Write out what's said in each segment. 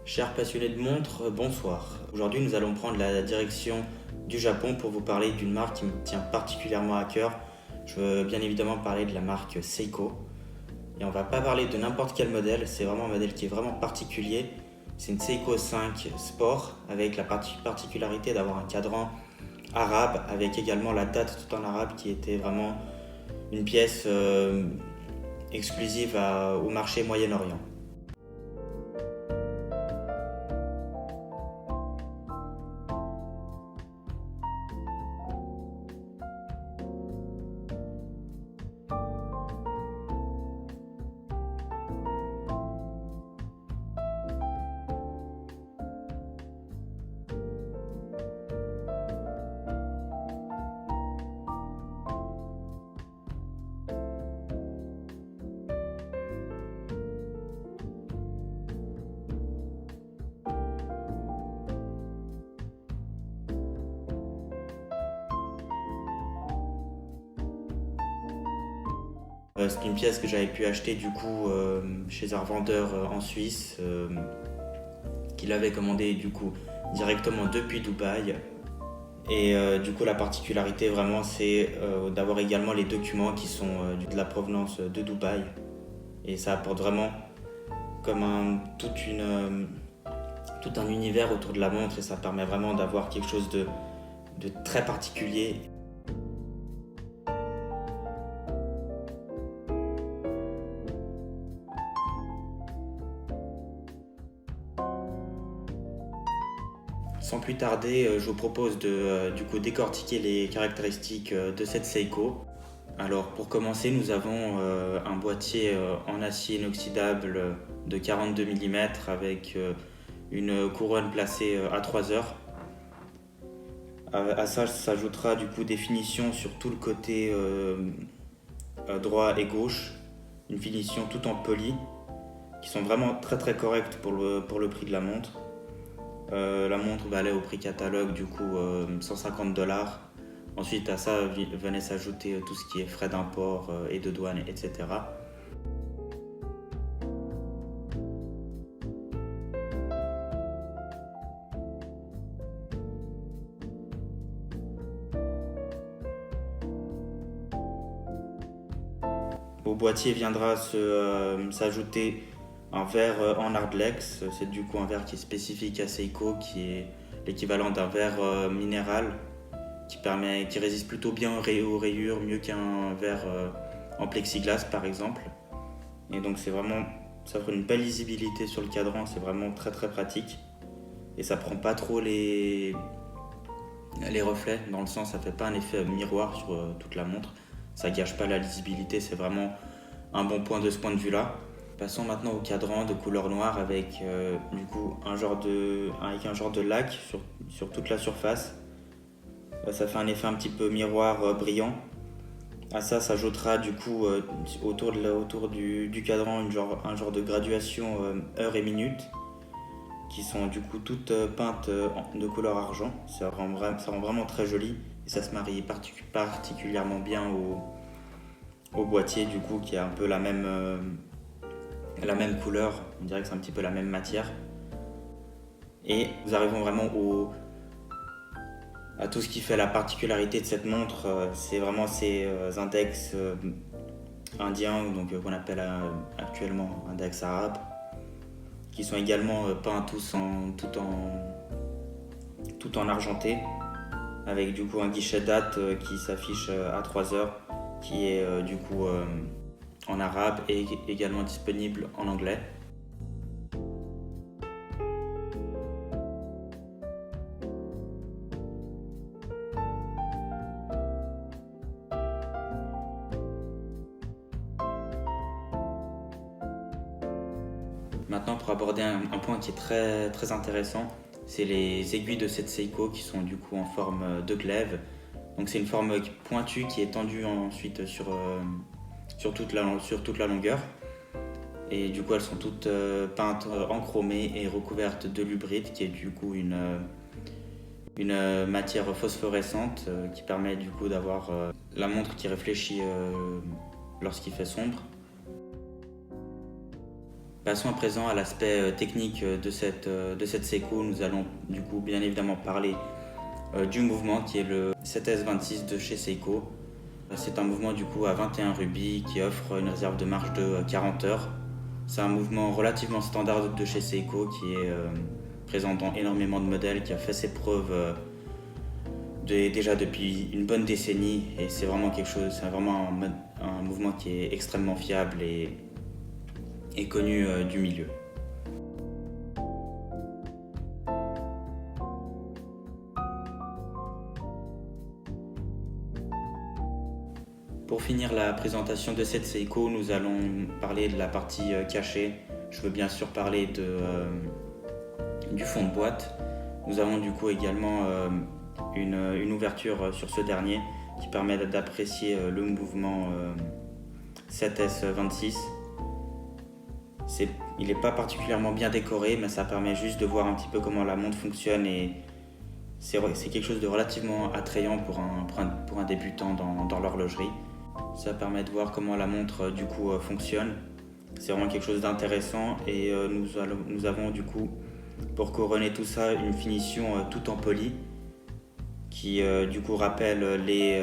Chers passionnés de montres, bonsoir. Aujourd'hui, nous allons prendre la direction du Japon pour vous parler d'une marque qui me tient particulièrement à cœur. Je veux bien évidemment parler de la marque Seiko. Et on va pas parler de n'importe quel modèle, c'est vraiment un modèle qui est vraiment particulier. C'est une Seiko 5 Sport avec la particularité d'avoir un cadran arabe avec également la date tout en arabe qui était vraiment une pièce exclusive au marché Moyen-Orient. C'est une pièce que j'avais pu acheter du coup chez un revendeur en Suisse qui l'avait commandé du coup directement depuis Dubaï. Et du coup la particularité vraiment c'est d'avoir également les documents qui sont de la provenance de Dubaï. Et ça apporte vraiment comme tout un univers autour de la montre et ça permet vraiment d'avoir quelque chose de très particulier. Sans plus tarder, je vous propose de du coup décortiquer les caractéristiques de cette Seiko. Alors pour commencer, nous avons un boîtier en acier inoxydable de 42 mm avec une couronne placée à 3 heures. À ça s'ajoutera du coup des finitions sur tout le côté droit et gauche, une finition tout en poli qui sont vraiment très très correctes pour le prix de la montre. La montre va aller au prix catalogue du coup 150 $. Ensuite à ça venait s'ajouter tout ce qui est frais d'import et de douane, etc. Au boîtier viendra s'ajouter un verre en Hardlex. C'est du coup un verre qui est spécifique à Seiko, qui est l'équivalent d'un verre minéral qui résiste plutôt bien aux rayures, mieux qu'un verre en plexiglas par exemple. Et donc ça offre une belle lisibilité sur le cadran, c'est vraiment très très pratique. Et ça prend pas trop les reflets, dans le sens ça fait pas un effet miroir sur toute la montre. Ça gâche pas la lisibilité, c'est vraiment un bon point de ce point de vue là. Passons maintenant au cadran de couleur noire avec du coup un genre de lac sur toute la surface. Ça fait un effet un petit peu miroir brillant. À ça s'ajoutera du coup autour du cadran un genre de graduation heure et minute qui sont du coup toutes peintes de couleur argent. Ça rend vraiment très joli et ça se marie particulièrement bien au boîtier du coup qui a un peu la même couleur, on dirait que c'est un petit peu la même matière. Et nous arrivons vraiment à tout ce qui fait la particularité de cette montre, c'est vraiment ces index indiens, donc qu'on appelle actuellement index arabe, qui sont également peints tout en argenté, avec du coup un guichet date qui s'affiche à 3 heures, qui est du coup en arabe et également disponible en anglais. Maintenant, pour aborder un point qui est très, très intéressant, c'est les aiguilles de cette Seiko qui sont du coup en forme de glaive. Donc c'est une forme pointue qui est tendue ensuite sur toute la longueur. Et du coup elles sont toutes peintes en chromé et recouvertes de lubrite qui est du coup une matière phosphorescente qui permet du coup d'avoir la montre qui réfléchit lorsqu'il fait sombre. Passons à présent à l'aspect technique de cette Seiko. Nous allons du coup bien évidemment parler du mouvement qui est le 7S26 de chez Seiko. C'est un mouvement du coup à 21 rubis qui offre une réserve de marche de 40 heures. C'est un mouvement relativement standard de chez Seiko qui est présent dans énormément de modèles, qui a fait ses preuves déjà depuis une bonne décennie, et c'est vraiment quelque chose, c'est vraiment un mouvement qui est extrêmement fiable et connu du milieu. Pour finir la présentation de cette Seiko, nous allons parler de la partie cachée. Je veux bien sûr parler du fond de boîte. Nous avons du coup également une ouverture sur ce dernier qui permet d'apprécier le mouvement 7S26. Il n'est pas particulièrement bien décoré, mais ça permet juste de voir un petit peu comment la montre fonctionne, et c'est quelque chose de relativement attrayant pour un débutant dans l'horlogerie. Ça permet de voir comment la montre du coup fonctionne. C'est vraiment quelque chose d'intéressant, et nous avons du coup, pour couronner tout ça, une finition tout en poli qui du coup rappelle les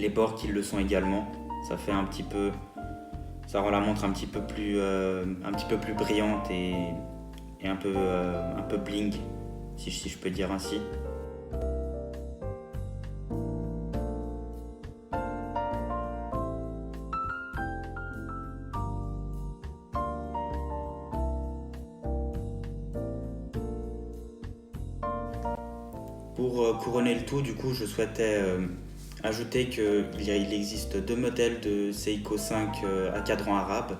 bords qui le sont également. Ça rend la montre un petit peu plus brillante et un peu bling, si je peux dire ainsi. Pour couronner le tout, du coup, je souhaitais ajouter qu'il existe deux modèles de Seiko 5 à cadran arabe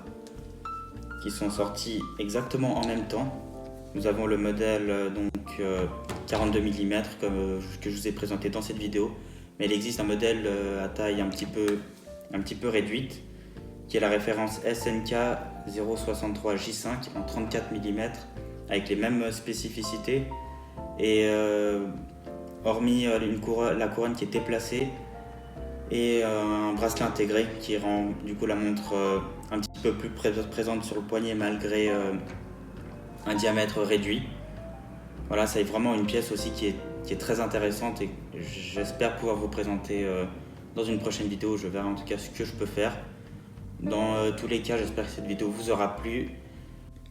qui sont sortis exactement en même temps. Nous avons le modèle 42 mm que je vous ai présenté dans cette vidéo, mais il existe un modèle à taille un petit peu réduite qui est la référence SNK 063J5 en 34 mm avec les mêmes spécificités, et hormis la couronne qui est déplacée et un bracelet intégré qui rend du coup la montre un petit peu plus présente sur le poignet malgré un diamètre réduit. Voilà, c'est vraiment une pièce aussi qui est très intéressante, et j'espère pouvoir vous présenter dans une prochaine vidéo. Je verrai en tout cas ce que je peux faire. Dans tous les cas, j'espère que cette vidéo vous aura plu.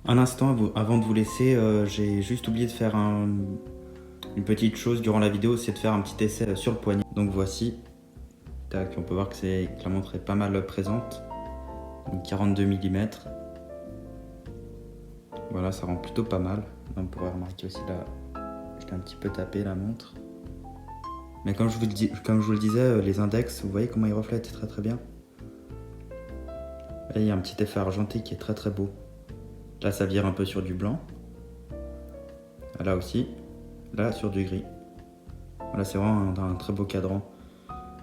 Un instant avant de vous laisser, j'ai juste oublié de faire une petite chose durant la vidéo, c'est de faire un petit essai sur le poignet. Donc voici, tac, on peut voir que la montre est pas mal présente. Donc 42 mm. Voilà, ça rend plutôt pas mal. On pourrait remarquer aussi là, je l'ai un petit peu tapé la montre. Mais comme je vous le disais, les index, vous voyez comment ils reflètent très très bien. Là, il y a un petit effet argenté qui est très très beau. Là, ça vire un peu sur du blanc. Là aussi. Là, sur du gris. Voilà, c'est vraiment un très beau cadran.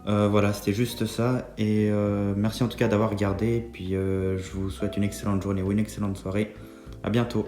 Voilà, c'était juste ça. Et merci en tout cas d'avoir regardé. Puis je vous souhaite une excellente journée ou une excellente soirée. À bientôt.